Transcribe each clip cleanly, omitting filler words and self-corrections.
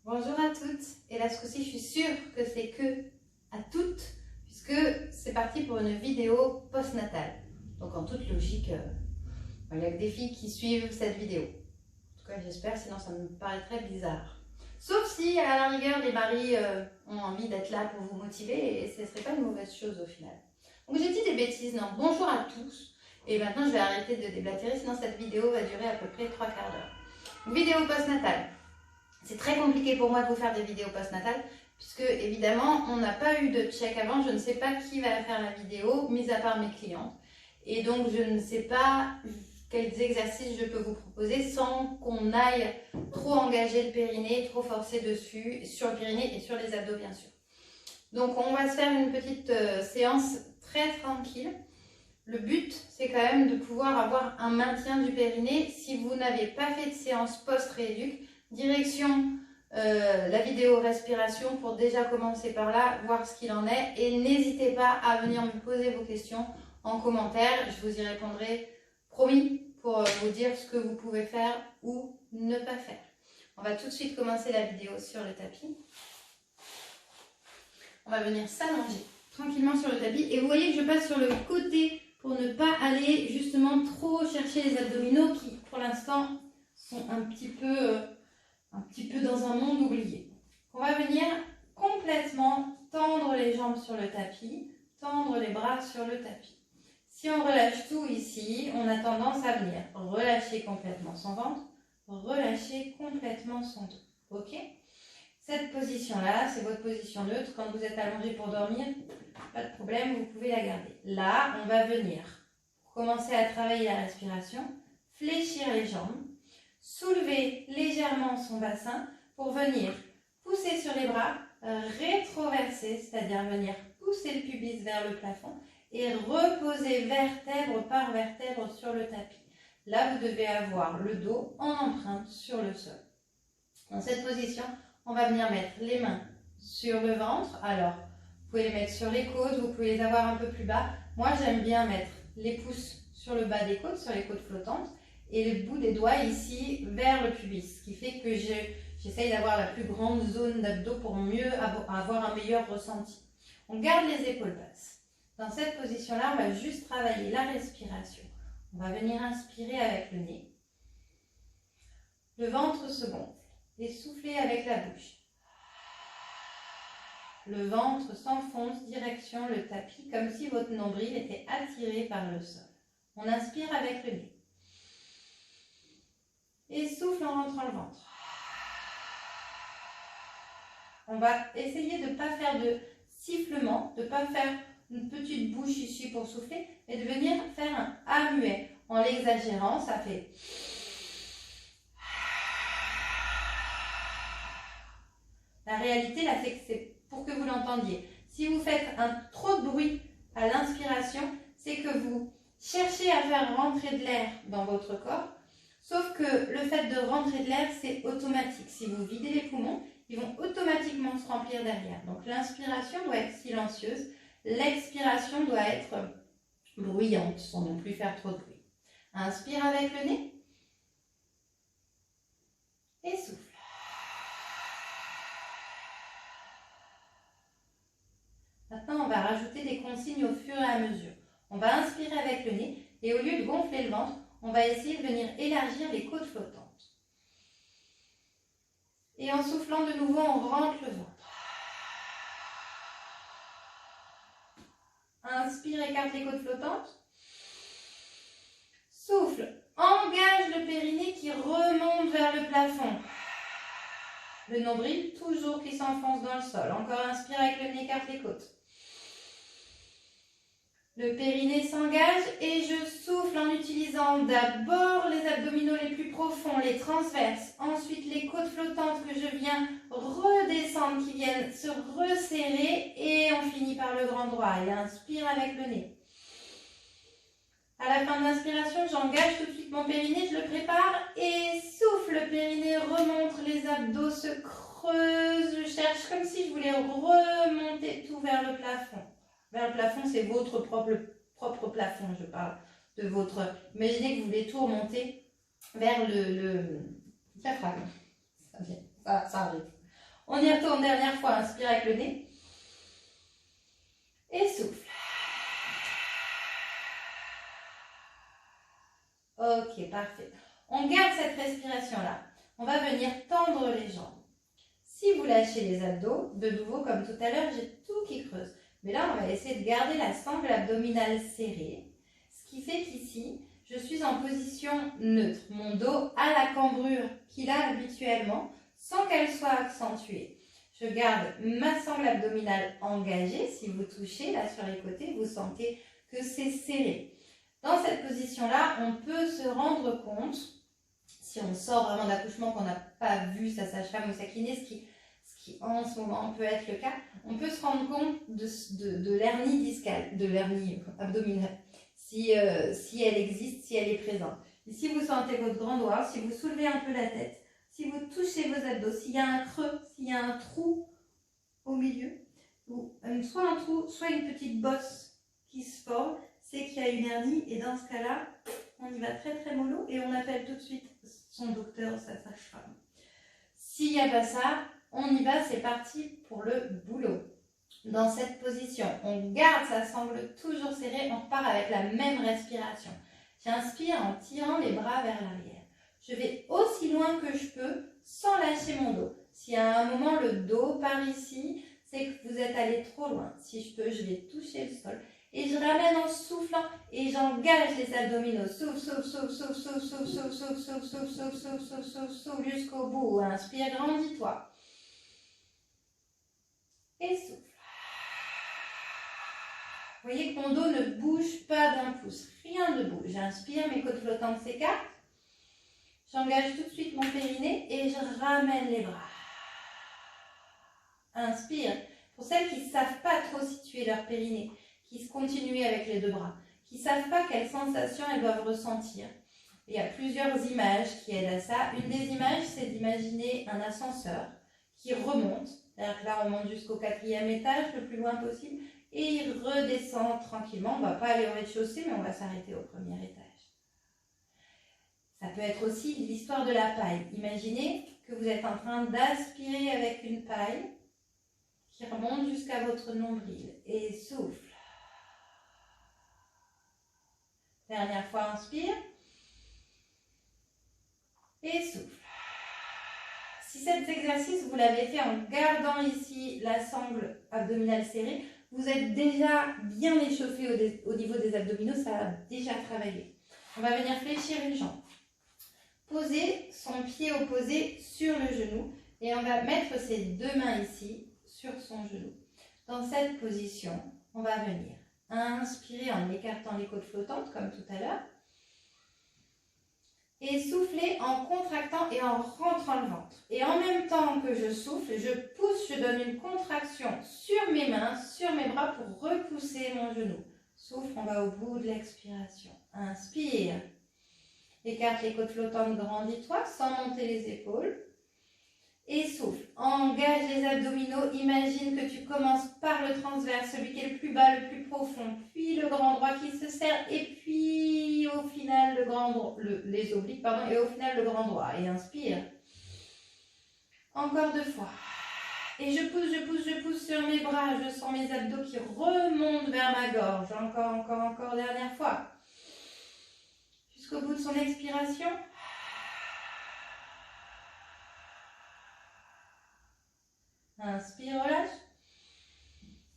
Bonjour à toutes, et là ce coup-ci je suis sûre que c'est que à toutes, puisque c'est parti pour une vidéo post-natale. Donc en toute logique, il y a que des filles qui suivent cette vidéo. En tout cas j'espère, sinon ça me paraîtrait bizarre. Sauf si à la rigueur les maris ont envie d'être là pour vous motiver, et ce ne serait pas une mauvaise chose au final. Donc j'ai dit des bêtises, non, bonjour à tous, et maintenant je vais arrêter de déblatérer, sinon cette vidéo va durer à peu près 3 quarts d'heure. Vidéo post-natale. C'est très compliqué pour moi de vous faire des vidéos post-natales, puisque évidemment, on n'a pas eu de check avant. Je ne sais pas qui va faire la vidéo, mis à part mes clientes. Et donc, je ne sais pas quels exercices je peux vous proposer sans qu'on aille trop engager le périnée, trop forcer dessus, sur le périnée et sur les abdos, bien sûr. Donc, on va se faire une petite séance très tranquille. Le but, c'est quand même de pouvoir avoir un maintien du périnée. Si vous n'avez pas fait de séance post-rééduc, direction la vidéo respiration pour déjà commencer par là, voir ce qu'il en est. Et n'hésitez pas à venir me poser vos questions en commentaire. Je vous y répondrai, promis, pour vous dire ce que vous pouvez faire ou ne pas faire. On va tout de suite commencer la vidéo sur le tapis. On va venir s'allonger tranquillement sur le tapis. Et vous voyez que je passe sur le côté pour ne pas aller justement trop chercher les abdominaux qui, pour l'instant, sont un petit peu dans un monde oublié. On va venir complètement tendre les jambes sur le tapis, tendre les bras sur le tapis. Si on relâche tout ici, on a tendance à venir relâcher complètement son ventre, relâcher complètement son dos. Ok ? Cette position-là, c'est votre position neutre. Quand vous êtes allongé pour dormir, pas de problème, vous pouvez la garder. Là, on va venir commencer à travailler la respiration, fléchir les jambes, soulever légèrement son bassin pour venir pousser sur les bras, rétroverser, c'est-à-dire venir pousser le pubis vers le plafond et reposer vertèbre par vertèbre sur le tapis. Là, vous devez avoir le dos en empreinte sur le sol. Dans cette position, on va venir mettre les mains sur le ventre. Alors, vous pouvez les mettre sur les côtes, vous pouvez les avoir un peu plus bas. Moi, j'aime bien mettre les pouces sur le bas des côtes, sur les côtes flottantes, et le bout des doigts ici vers le pubis, ce qui fait que j'essaye d'avoir la plus grande zone d'abdos pour mieux avoir un meilleur ressenti. On garde les épaules basses. Dans cette position-là, on va juste travailler la respiration. On va venir inspirer avec le nez. Le ventre se gonfle et souffler avec la bouche. Le ventre s'enfonce direction le tapis comme si votre nombril était attiré par le sol. On inspire avec le nez. Et souffle en rentrant le ventre. On va essayer de ne pas faire de sifflement, de ne pas faire une petite bouche ici pour souffler, mais de venir faire un A muet. En l'exagérant, ça fait... La réalité, là, c'est que c'est pour que vous l'entendiez. Si vous faites trop de bruit à l'inspiration, c'est que vous cherchez à faire rentrer de l'air dans votre corps. Sauf que le fait de rentrer de l'air, c'est automatique. Si vous videz les poumons, ils vont automatiquement se remplir derrière. Donc l'inspiration doit être silencieuse, l'expiration doit être bruyante, sans non plus faire trop de bruit. Inspire avec le nez et souffle. Maintenant, on va rajouter des consignes au fur et à mesure. On va inspirer avec le nez et au lieu de gonfler le ventre, on va essayer de venir élargir les côtes flottantes. Et en soufflant de nouveau, on rentre le ventre. Inspire, écarte les côtes flottantes. Souffle, engage le périnée qui remonte vers le plafond. Le nombril toujours qui s'enfonce dans le sol. Encore inspire avec le nez, écarte les côtes. Le périnée s'engage et je souffle en utilisant d'abord les abdominaux les plus profonds, les transverses. Ensuite, les côtes flottantes que je viens redescendre, qui viennent se resserrer. Et on finit par le grand droit. Et inspire avec le nez. À la fin de l'inspiration, j'engage tout de suite mon périnée, je le prépare. Et souffle, le périnée remonte, les abdos se creusent. Je cherche comme si je voulais remonter tout vers le plafond. Vers le plafond, c'est votre propre plafond, je parle de votre... Imaginez que vous voulez tout remonter vers le diaphragme. Ça arrive. On y retourne dernière fois, inspire avec le nez. Et souffle. Ok, parfait. On garde cette respiration-là. On va venir tendre les jambes. Si vous lâchez les abdos, de nouveau, comme tout à l'heure, j'ai tout qui creuse. Mais là, on va essayer de garder la sangle abdominale serrée. Ce qui fait qu'ici, je suis en position neutre. Mon dos a la cambrure qu'il a habituellement, sans qu'elle soit accentuée. Je garde ma sangle abdominale engagée. Si vous touchez là sur les côtés, vous sentez que c'est serré. Dans cette position-là, on peut se rendre compte, si on sort vraiment d'accouchement, qu'on n'a pas vu sa sage-femme ou sa kiné, ce qui en ce moment peut être le cas, on peut se rendre compte de l'hernie discale, de l'hernie abdominale, si elle existe, si elle est présente. Et si vous sentez votre grand doigt, si vous soulevez un peu la tête, si vous touchez vos abdos, s'il y a un creux, s'il y a un trou au milieu, ou soit un trou, soit une petite bosse qui se forme, c'est qu'il y a une hernie et dans ce cas-là, on y va très très mollo et on appelle tout de suite son docteur, sa sage-femme. S'il n'y a pas ça, on y va, c'est parti pour le boulot. Dans cette position, on garde sa sangle toujours serrée, on repart avec la même respiration. J'inspire en tirant les bras vers l'arrière. Je vais aussi loin que je peux sans lâcher mon dos. Si à un moment le dos part ici, c'est que vous êtes allé trop loin. Si je peux, je vais toucher le sol. Et je ramène en soufflant et j'engage les abdominaux. Souffle, souffle, souffle, souffle, souffle, souffle, souffle, souffle, souffle, souffle, souffle, souffle, souffle, souffle, souffle jusqu'au bout. Inspire, grandis-toi. Et souffle. Vous voyez que mon dos ne bouge pas d'un pouce. Rien ne bouge. J'inspire, mes côtes flottantes s'écartent. J'engage tout de suite mon périnée et je ramène les bras. Inspire. Pour celles qui ne savent pas trop situer leur périnée, qui se continuent avec les deux bras, qui ne savent pas quelles sensations elles doivent ressentir. Il y a plusieurs images qui aident à ça. Une des images, c'est d'imaginer un ascenseur qui remonte. C'est-à-dire que là, on monte jusqu'au 4e étage, le plus loin possible, et il redescend tranquillement. On ne va pas aller au rez-de-chaussée, mais on va s'arrêter au 1er étage. Ça peut être aussi l'histoire de la paille. Imaginez que vous êtes en train d'aspirer avec une paille qui remonte jusqu'à votre nombril. Et souffle. Dernière fois, inspire. Et souffle. Si cet exercice, vous l'avez fait en gardant ici la sangle abdominale serrée, vous êtes déjà bien échauffé au niveau des abdominaux, ça a déjà travaillé. On va venir fléchir une jambe. Poser son pied opposé sur le genou et on va mettre ses deux mains ici sur son genou. Dans cette position, on va venir inspirer en écartant les côtes flottantes comme tout à l'heure et souffler en contractant et en rentrant le ventre. Et en même temps que je souffle, je pousse, je donne une contraction sur mes mains, sur mes bras pour repousser mon genou. Souffle, on va au bout de l'expiration. Inspire. Écarte les côtes flottantes, grandis-toi sans monter les épaules. Et souffle. Engage les abdominaux. Imagine que tu commences par le transverse, celui qui est le plus bas, le plus profond. Puis le grand droit qui se serre. Et puis au final les obliques, pardon. Et au final le grand droit. Et inspire. Encore 2 fois. Et je pousse, je pousse, je pousse sur mes bras. Je sens mes abdos qui remontent vers ma gorge. Encore. Dernière fois. Jusqu'au bout de son expiration. Inspire, relâche.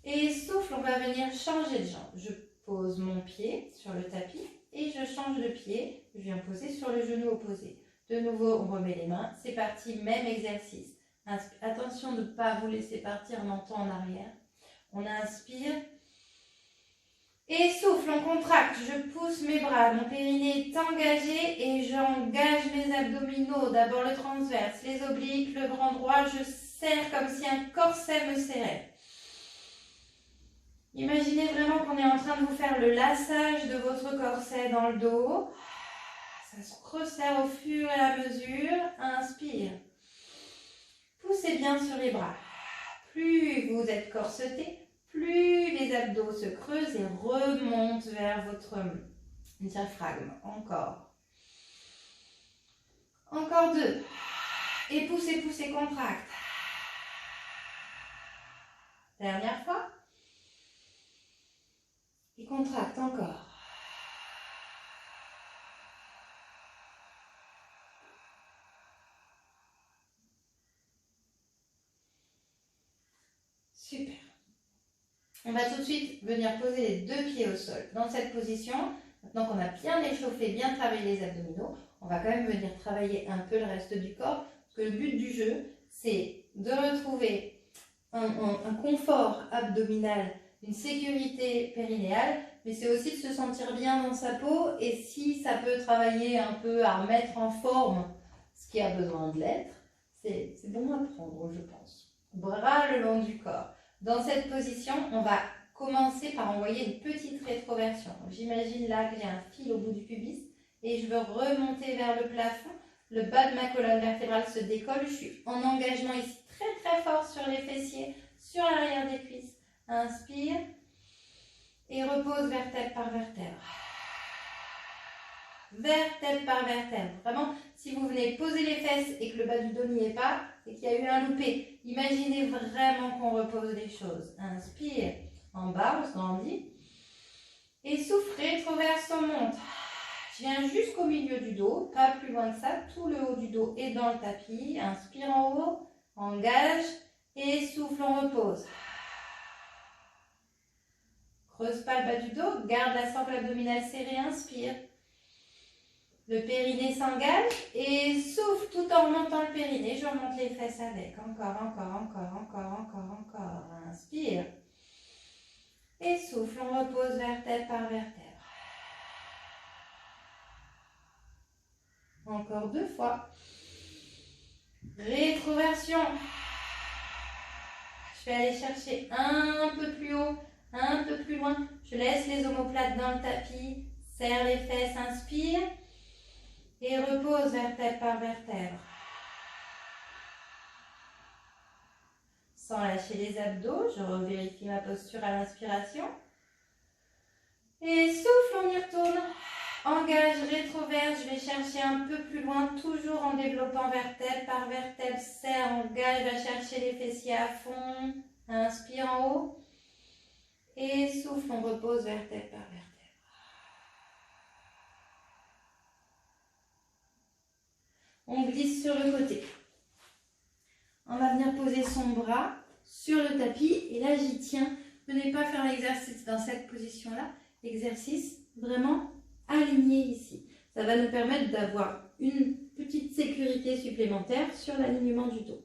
Et souffle, on va venir changer de jambe. Je pose mon pied sur le tapis et je change de pied. Je viens poser sur le genou opposé. De nouveau, on remet les mains. C'est parti, même exercice. Attention de ne pas vous laisser partir menton en arrière. On inspire. Et souffle, on contracte. Je pousse mes bras. Mon périnée est engagé et j'engage mes abdominaux. D'abord le transverse, les obliques, le grand droit. Je serre comme si un corset me serrait. Imaginez vraiment qu'on est en train de vous faire le lassage de votre corset dans le dos. Ça se resserre au fur et à mesure. Inspire. Poussez bien sur les bras. Plus vous êtes corseté, plus les abdos se creusent et remontent vers votre diaphragme. Encore 2. Et poussez, poussez, contracte. Dernière fois. Et contracte encore. Super. On va tout de suite venir poser les deux pieds au sol. Dans cette position, maintenant qu'on a bien échauffé, bien travaillé les abdominaux, on va quand même venir travailler un peu le reste du corps. Parce que le but du jeu, c'est de retrouver un confort abdominal, une sécurité périnéale, mais c'est aussi de se sentir bien dans sa peau. Et si ça peut travailler un peu à remettre en forme ce qui a besoin de l'être, c'est bon à prendre, je pense. Bras le long du corps. Dans cette position, on va commencer par envoyer une petite rétroversion. J'imagine là que j'ai un fil au bout du pubis et je veux remonter vers le plafond. Le bas de ma colonne vertébrale se décolle. Je suis en engagement ici très très fort sur les fessiers, sur l'arrière des cuisses. Inspire et repose vertèbre par vertèbre. Vertèbre par vertèbre. Vraiment, si vous venez poser les fesses et que le bas du dos n'y est pas, c'est qu'il y a eu un loupé. Imaginez vraiment qu'on repose les choses. Inspire, en bas, on se grandit. Et souffle, rétroverse, on monte. Je viens jusqu'au milieu du dos, pas plus loin que ça. Tout le haut du dos est dans le tapis. Inspire en haut, engage et souffle, on repose. Creuse pas le bas du dos, garde la sangle abdominale serrée, inspire. Le périnée s'engage et souffle tout en remontant le périnée. Je remonte les fesses avec. Encore, encore, encore, encore, encore, encore. Inspire. Et souffle, on repose vertèbre par vertèbre. Encore 2 fois. Rétroversion. Je vais aller chercher un peu plus haut, un peu plus loin. Je laisse les omoplates dans le tapis. Serre les fesses, inspire. Et repose vertèbre par vertèbre. Sans lâcher les abdos, je revérifie ma posture à l'inspiration. Et souffle, on y retourne. Engage, rétroverse, je vais chercher un peu plus loin, toujours en développant vertèbre par vertèbre. Serre, engage, va chercher les fessiers à fond. Inspire en haut. Et souffle, on repose vertèbre par vertèbre. On glisse sur le côté. On va venir poser son bras sur le tapis. Et là, j'y tiens. Venez pas faire l'exercice dans cette position-là. L'exercice vraiment aligné ici. Ça va nous permettre d'avoir une petite sécurité supplémentaire sur l'alignement du dos.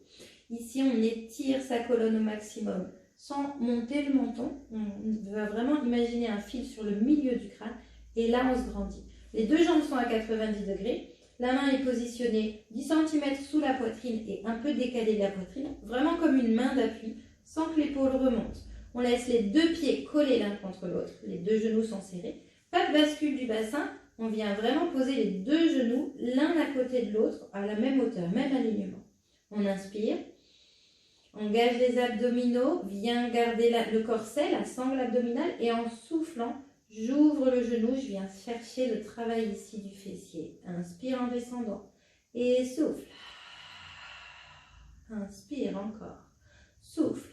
Ici, on étire sa colonne au maximum sans monter le menton. On va vraiment imaginer un fil sur le milieu du crâne. Et là, on se grandit. Les deux jambes sont à 90 degrés. La main est positionnée 10 cm sous la poitrine et un peu décalée de la poitrine, vraiment comme une main d'appui, sans que l'épaule remonte. On laisse les deux pieds collés l'un contre l'autre, les deux genoux sont serrés. Pas de bascule du bassin, on vient vraiment poser les deux genoux l'un à côté de l'autre à la même hauteur, même alignement. On inspire, engage les abdominaux, viens garder le corset, la sangle abdominale et en soufflant, j'ouvre le genou, je viens chercher le travail ici du fessier. Inspire en descendant et souffle. Inspire encore, souffle.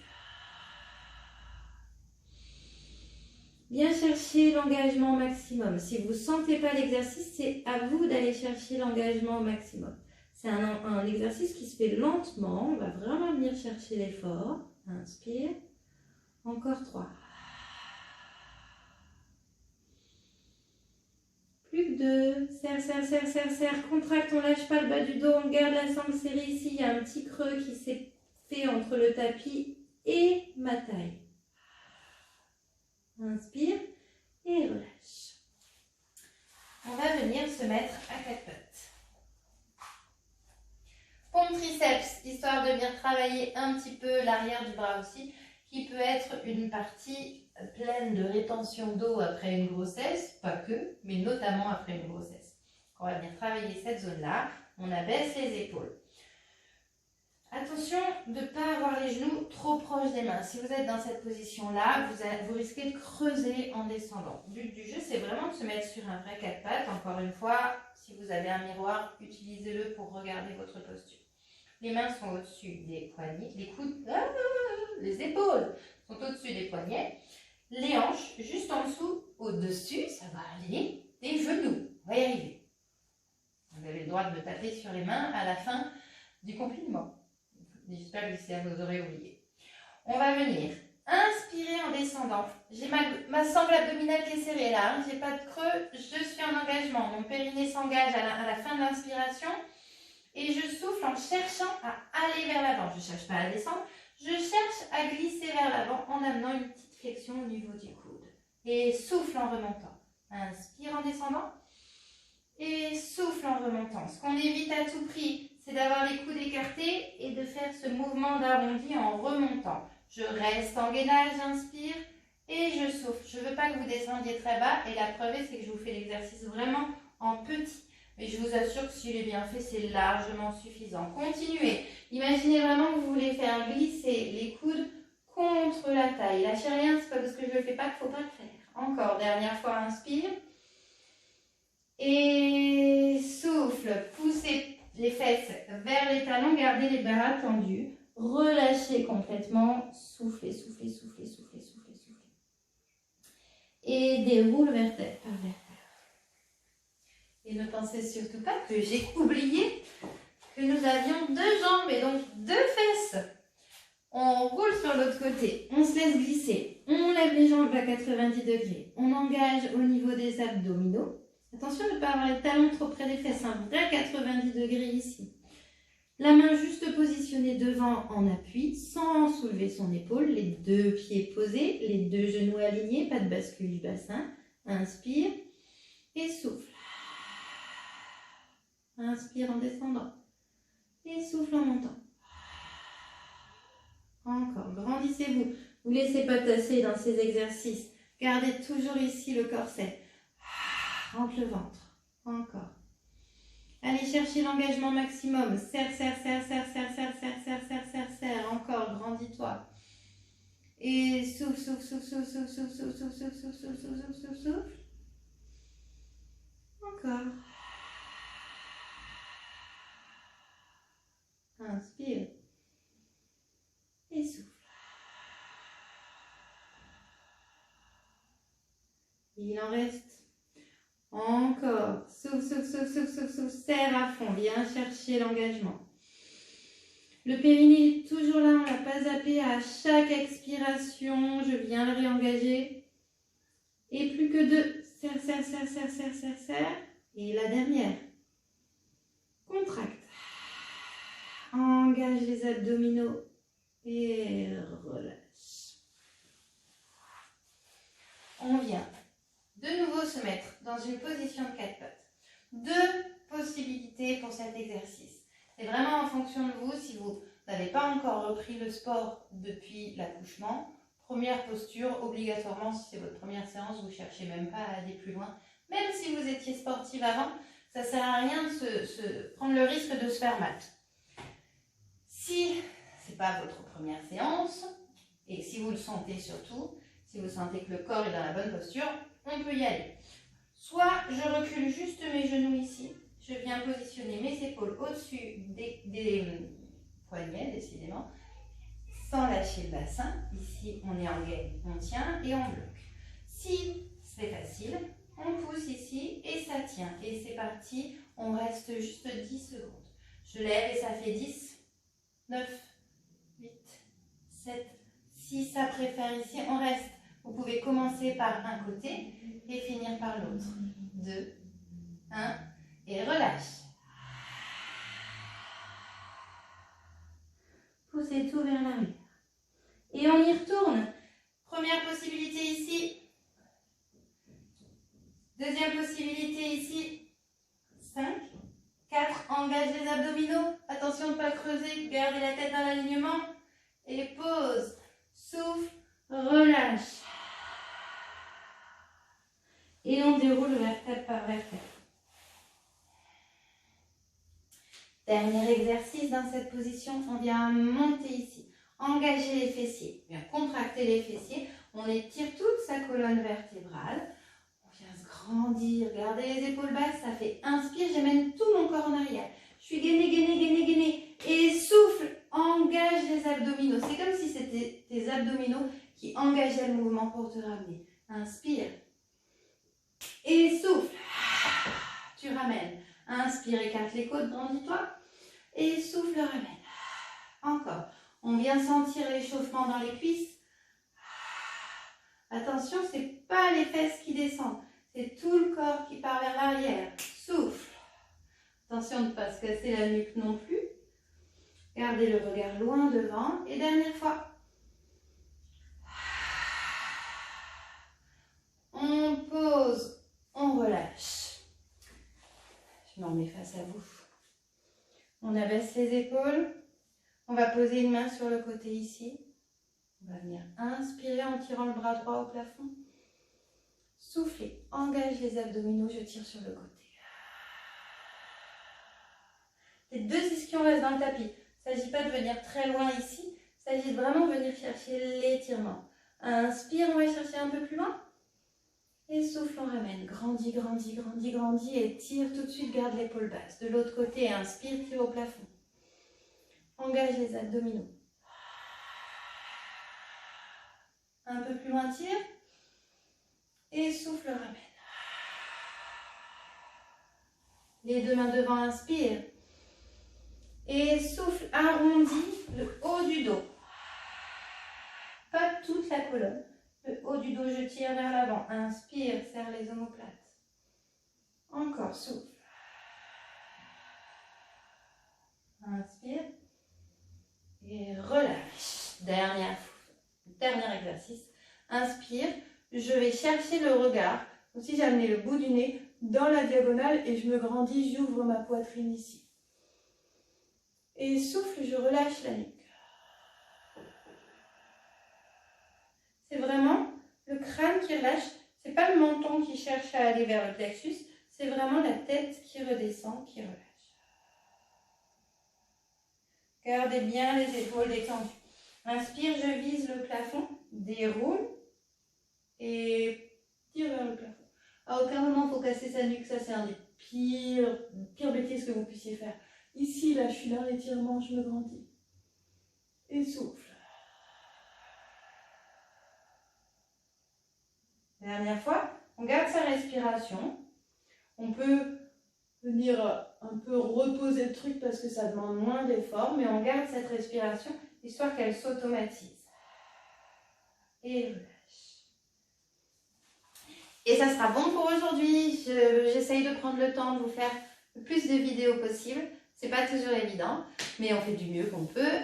Viens chercher l'engagement maximum. Si vous ne sentez pas l'exercice, c'est à vous d'aller chercher l'engagement au maximum. C'est un exercice qui se fait lentement. On va vraiment venir chercher l'effort. Inspire. Encore 3. Plus que 2. Serre, serre, serre, serre, serre. Contracte, on ne lâche pas le bas du dos. On garde la sangle serrée ici. Il y a un petit creux qui s'est fait entre le tapis et ma taille. Inspire et relâche. On va venir se mettre à 4 pattes. Pompe triceps, histoire de venir travailler un petit peu l'arrière du bras aussi, qui peut être une partie pleine de rétention d'eau après une grossesse, pas que, mais notamment après une grossesse. On va venir travailler cette zone-là, on abaisse les épaules. Attention de ne pas avoir les genoux trop proches des mains. Si vous êtes dans cette position-là, vous risquez de creuser en descendant. Le but du jeu, c'est vraiment de se mettre sur un vrai 4 pattes. Encore une fois, si vous avez un miroir, utilisez-le pour regarder votre posture. Les mains sont au-dessus des poignets, les coudes les épaules sont au-dessus des poignets, les hanches juste en dessous, au-dessus, ça va aller des genoux. On va y arriver. Vous avez le droit de me taper sur les mains à la fin du confinement. N'hésitez pas à glisser à vos oreilles oubliées. On va venir inspirer en descendant. J'ai ma sangle abdominale qui est serrée là, j'ai pas de creux, je suis en engagement. Mon périnée s'engage à la fin de l'inspiration et je souffle en cherchant à aller vers l'avant. Je ne cherche pas à descendre, je cherche à glisser vers l'avant en amenant une petite flexion au niveau du coude. Et souffle en remontant. Inspire en descendant et souffle en remontant. Ce qu'on évite à tout prix, c'est d'avoir les coudes écartés et de faire ce mouvement d'arrondi en remontant. Je reste en gainage, j'inspire et je souffle. Je ne veux pas que vous descendiez très bas et la preuve c'est que je vous fais l'exercice vraiment en petit. Mais je vous assure que s'il est bien fait, c'est largement suffisant. Continuez. Imaginez vraiment que vous voulez faire glisser les coudes contre la taille. Lâchez rien, c'est pas parce que je ne le fais pas qu'il ne faut pas le faire. Encore, dernière fois, inspire. Et souffle. Poussez les fesses vers les talons, gardez les bras tendus. Relâchez complètement. Soufflez, soufflez, soufflez, soufflez, soufflez, soufflez. Et déroule vertèbre par vertèbre. Et ne pensez surtout pas que j'ai oublié que nous avions 2 jambes et donc 2 fesses. On roule sur l'autre côté, on se laisse glisser, on lève les jambes à 90 degrés, on engage au niveau des abdominaux. Attention de ne pas avoir les talons trop près des fesses, un vrai 90 degrés ici. La main juste positionnée devant en appui, sans soulever son épaule, les 2 pieds posés, les 2 genoux alignés, pas de bascule du bassin. Inspire et souffle. Inspire en descendant et souffle en montant. Encore, grandissez-vous. Vous ne laissez pas tasser dans ces exercices. Gardez toujours ici le corset. Rentre le ventre. Encore. Allez chercher l'engagement maximum. Serre, serre, serre, serre, serre, serre, serre, serre, serre, serre, serre. Encore, grandis-toi. Et souffle, souffle, souffle, souffle, souffle, souffle, souffle, souffle, souffle, souffle, souffle, souffle, souffle, souffle. Encore. Inspire. Et souffle. Il en reste. Encore. Souffle, souffle, souffle, souffle, souffle, souffle. Serre à fond. Viens chercher l'engagement. Le périnée est toujours là. On ne l'a pas zappé à chaque expiration. Je viens le réengager. Et plus que 2. Serre, serre, serre, serre, serre, serre, serre. Et la dernière. Contracte. Engage les abdominaux. Et relâche. On vient de nouveau se mettre dans une position de 4 pattes. 2 possibilités pour cet exercice. C'est vraiment en fonction de vous. Si vous n'avez pas encore repris le sport depuis l'accouchement, première posture, obligatoirement, si c'est votre première séance, vous ne cherchez même pas à aller plus loin. Même si vous étiez sportive avant, ça ne sert à rien de prendre le risque de se faire mal. Si ce n'est pas votre première séance, et si vous le sentez surtout, si vous sentez que le corps est dans la bonne posture, on peut y aller. Soit je recule juste mes genoux ici, je viens positionner mes épaules au-dessus des poignets, décidément, sans lâcher le bassin. Ici, on est en gaine, on tient et on bloque. Si c'est facile, on pousse ici et ça tient. Et c'est parti, on reste juste 10 secondes. Je lève et ça fait 10, 9, 8, 7, 6, ça préfère ici, on reste. Vous pouvez commencer par un côté et finir par l'autre. 2, 1 et relâche. Poussez tout vers l'arrière. Et on y retourne. Première possibilité ici. Deuxième possibilité ici. 5, 4, engage les abdominaux. Attention de ne pas creuser, gardez la tête dans l'alignement. Et pause. Souffle, relâche. Et on déroule vertèbre par vertèbre. Dernier exercice dans cette position, on vient monter ici. Engager les fessiers, bien contracter les fessiers. On étire toute sa colonne vertébrale. On vient se grandir, gardez les épaules basses, ça fait inspire, j'amène tout mon corps en arrière. Je suis gainée, gainée, gainée, gainée. Et souffle, engage les abdominaux. C'est comme si c'était abdominaux qui engageaient le mouvement pour te ramener. Inspire. Et souffle. Tu ramènes. Inspire, écarte les côtes, grandis-toi. Et souffle, ramène. Encore. On vient sentir l'échauffement dans les cuisses. Attention, ce n'est pas les fesses qui descendent. C'est tout le corps qui part vers l'arrière. Souffle. Attention de ne pas se casser la nuque non plus. Gardez le regard loin devant. Et dernière fois. On pose, on relâche. Je m'en mets face à vous. On abaisse les épaules. On va poser une main sur le côté ici. On va venir inspirer en tirant le bras droit au plafond. Soufflez, engage les abdominaux, je tire sur le côté. Les deux ischions restent dans le tapis. Il ne s'agit pas de venir très loin ici. Il s'agit de vraiment venir chercher l'étirement. Inspire, on va chercher un peu plus loin. Et souffle, on ramène. Grandis, grandis, grandis, grandis. Et tire tout de suite, garde l'épaule basse. De l'autre côté, inspire, tire au plafond. Engage les abdominaux. Un peu plus loin, tire. Et souffle, ramène. Les deux mains devant, inspire. Et souffle, arrondis le haut du dos. Pas toute la colonne. Le haut du dos, je tire vers l'avant. Inspire, serre les omoplates. Encore, souffle. Inspire. Et relâche. Dernier exercice. Inspire. Je vais chercher le regard. Comme si j'amenais le bout du nez dans la diagonale et je me grandis, j'ouvre ma poitrine ici. Et souffle, je relâche la nuque. C'est vraiment le crâne qui relâche. Ce n'est pas le menton qui cherche à aller vers le plexus. C'est vraiment la tête qui redescend, qui relâche. Gardez bien les épaules détendues. Inspire, je vise le plafond. Déroule. Et tire vers le plafond. À aucun moment, il faut casser sa nuque. Ça, c'est un des pires bêtises que vous puissiez faire. Ici, là, je suis dans l'étirement, je me grandis. Et souffle. Dernière fois, on garde sa respiration. On peut venir un peu reposer le truc parce que ça demande moins d'effort, mais on garde cette respiration histoire qu'elle s'automatise. Et relâche. Et ça sera bon pour aujourd'hui. J'essaye de prendre le temps de vous faire le plus de vidéos possible. C'est pas toujours évident, mais on fait du mieux qu'on peut.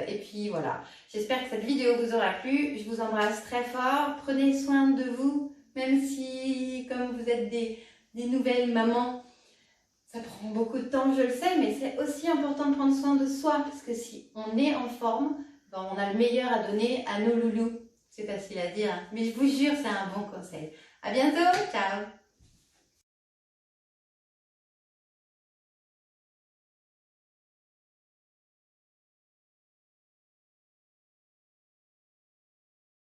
Et puis voilà, j'espère que cette vidéo vous aura plu. Je vous embrasse très fort. Prenez soin de vous, même si, comme vous êtes des nouvelles mamans, ça prend beaucoup de temps, je le sais, mais c'est aussi important de prendre soin de soi, parce que si on est en forme, ben on a le meilleur à donner à nos loulous. C'est facile à dire, hein, mais je vous jure, c'est un bon conseil. À bientôt, ciao!